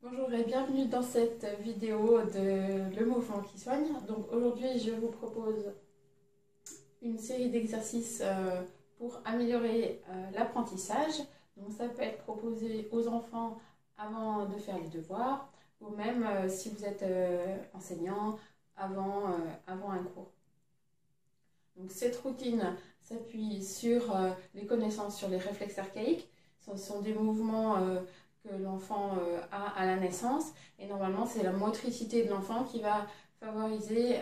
Bonjour et bienvenue dans cette vidéo de Le Mouvement qui soigne. Donc aujourd'hui je vous propose une série d'exercices pour améliorer l'apprentissage. Donc ça peut être proposé aux enfants avant de faire les devoirs ou même si vous êtes enseignant avant un cours. Donc cette routine s'appuie sur les connaissances sur les réflexes archaïques. Ce sont des mouvements que l'enfant a à la naissance et normalement c'est la motricité de l'enfant qui va favoriser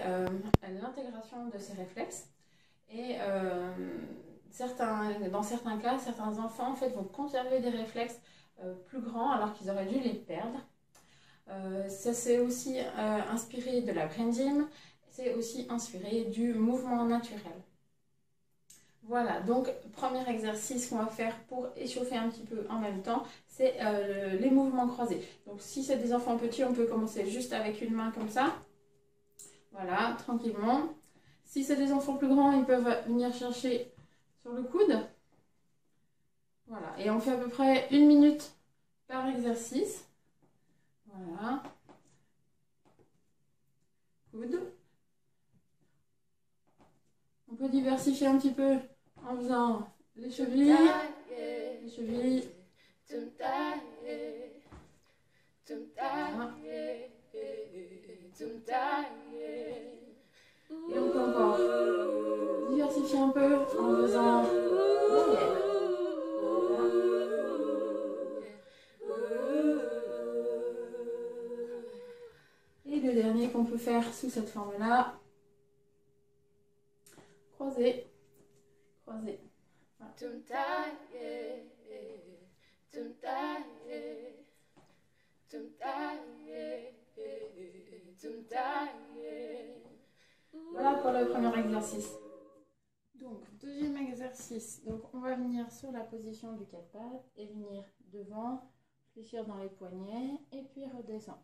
l'intégration de ces réflexes et dans certains cas, certains enfants en fait, vont conserver des réflexes plus grands alors qu'ils auraient dû les perdre. Ça s'est aussi inspiré de la brain gym, c'est aussi inspiré du mouvement naturel. Voilà, donc premier exercice qu'on va faire pour échauffer un petit peu en même temps, c'est les mouvements croisés. Donc si c'est des enfants petits, on peut commencer juste avec une main comme ça. Voilà, tranquillement. Si c'est des enfants plus grands, ils peuvent venir chercher sur le coude. Voilà, et on fait à peu près 1 minute par exercice. Voilà. Coude. On peut diversifier un petit peu en faisant les chevilles. Les chevilles. Voilà. Et on peut encore diversifier un peu en faisant derrière. Voilà. Et le dernier qu'on peut faire sous cette forme-là, croisé, croisé. Voilà. Voilà pour le premier exercice. Donc, deuxième exercice. Donc, on va venir sur la position du 4 pattes et venir devant, fléchir dans les poignets et puis redescendre.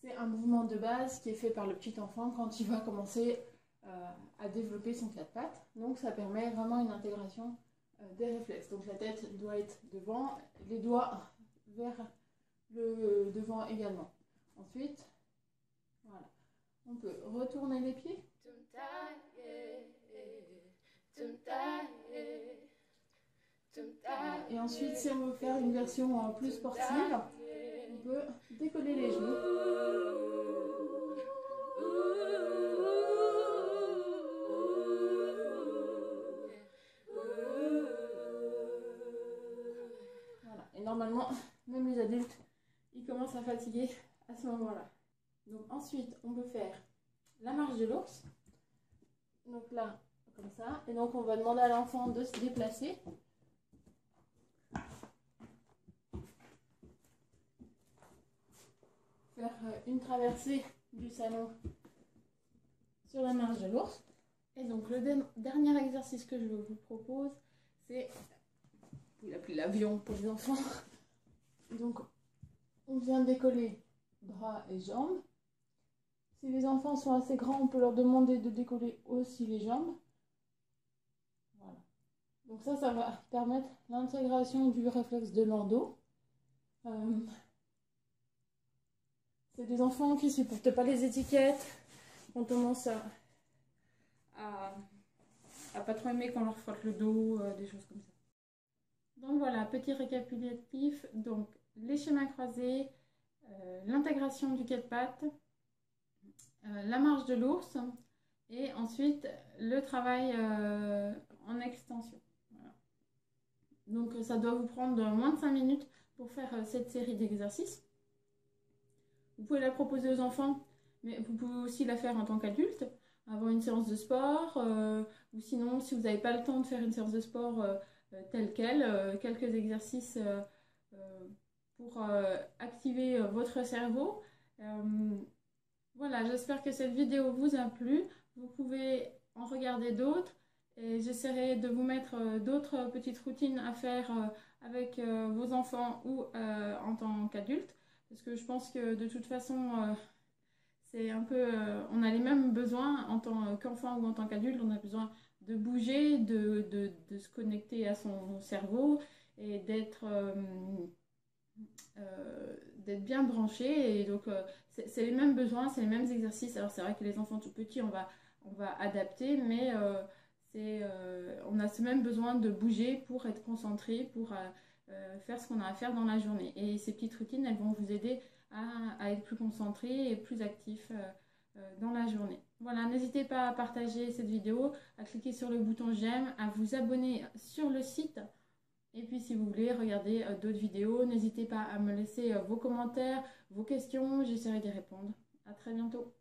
C'est un mouvement de base qui est fait par le petit enfant quand il va commencer à développer son 4 pattes. Donc, ça permet vraiment une intégration des réflexes. Donc, la tête doit être devant, les doigts vers le devant également. Ensuite, voilà. On peut retourner les pieds. Et ensuite, si on veut faire une version plus sportive, on peut décoller les genoux. Voilà. Et normalement, même les adultes, ils commencent à fatiguer à ce moment-là. Donc ensuite, on peut faire la marche de l'ours. Donc là, comme ça. Et donc, on va demander à l'enfant de se déplacer. Faire une traversée du salon sur la marche de l'ours. Et donc, le dernier exercice que je vous propose, c'est, vous l'appelez l'avion pour les enfants. Donc, on vient décoller bras et jambes. Si les enfants sont assez grands, on peut leur demander de décoller aussi les jambes. Voilà. Donc ça va permettre l'intégration du réflexe de l'endo. C'est des enfants qui ne supportent pas les étiquettes, qui ont tendance à pas trop aimer qu'on leur frotte le dos, des choses comme ça. Donc voilà, petit récapitulatif. Donc les schémas croisés, l'intégration du 4 pattes, la marche de l'ours et ensuite le travail en extension. Voilà. Donc ça doit vous prendre moins de 5 minutes pour faire cette série d'exercices. Vous pouvez la proposer aux enfants, mais vous pouvez aussi la faire en tant qu'adulte, avant une séance de sport, ou sinon si vous n'avez pas le temps de faire une séance de sport telle qu'elle, quelques exercices pour activer votre cerveau. Voilà, j'espère que cette vidéo vous a plu. Vous pouvez en regarder d'autres et j'essaierai de vous mettre d'autres petites routines à faire avec vos enfants ou en tant qu'adulte. Parce que je pense que de toute façon, c'est un peu, on a les mêmes besoins en tant qu'enfant ou en tant qu'adulte. On a besoin de bouger, de se connecter à son cerveau et d'être d'être bien branchés. Et donc, c'est les mêmes besoins, c'est les mêmes exercices. Alors, c'est vrai que les enfants tout petits, on va adapter, mais on a ce même besoin de bouger pour être concentré, pour faire ce qu'on a à faire dans la journée. Et ces petites routines, elles vont vous aider à être plus concentré et plus actif dans la journée. Voilà, n'hésitez pas à partager cette vidéo, à cliquer sur le bouton j'aime, à vous abonner sur le site. Et puis si vous voulez regarder d'autres vidéos, n'hésitez pas à me laisser vos commentaires, vos questions, j'essaierai d'y répondre. À très bientôt.